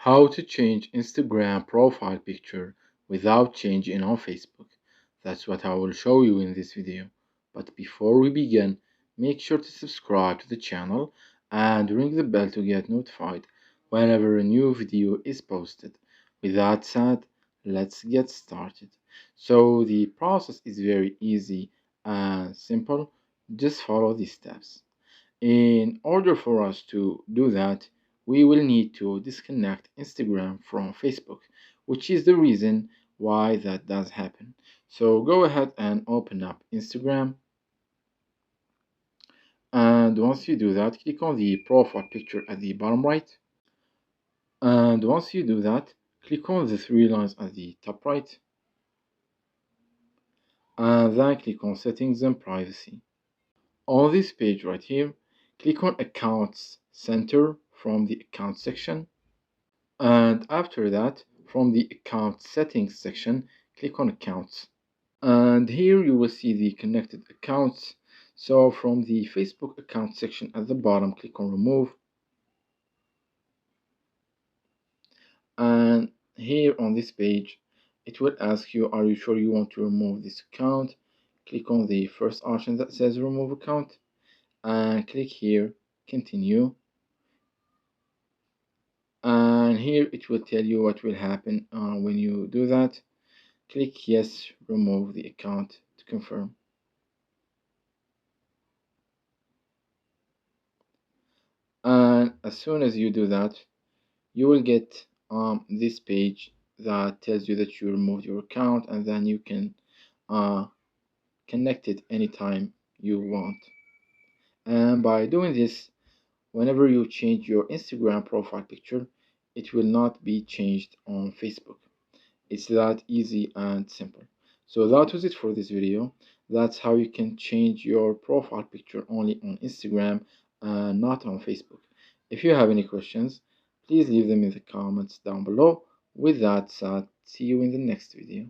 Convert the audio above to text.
How to change Instagram profile picture without changing on Facebook. That's what I will show you in this video. But before we begin, make sure to subscribe to the channel and ring the bell to get notified whenever a new video is posted. With that said, let's get started. So the process is very easy and simple. Just follow these steps. In order for us to do that, we will need to disconnect Instagram from Facebook, which is the reason why that does happen. So go ahead and open up Instagram. And once you do that, click on the profile picture at the bottom right. And once you do that, click on the three lines at the top right. And then click on settings and privacy. On this page right here, click on Accounts Center from the Account section. And after that, from the Account Settings section, click on Accounts. And here you will see the connected accounts. So from the Facebook account section at the bottom, click on Remove. And here on this page, it will ask you, are you sure you want to remove this account? Click on the first option that says Remove Account. And click here, Continue. And here it will tell you what will happen when you do that. Click Yes, remove the account to confirm. And as soon as you do that, you will get this page that tells you that you removed your account, and then you can connect it anytime you want. And by doing this, whenever you change your Instagram profile picture, it will not be changed on Facebook. It's that easy and simple. So that was it for this video. That's how you can change your profile picture only on Instagram and not on Facebook. If you have any questions, please leave them in the comments down below. With that said, see you in the next video.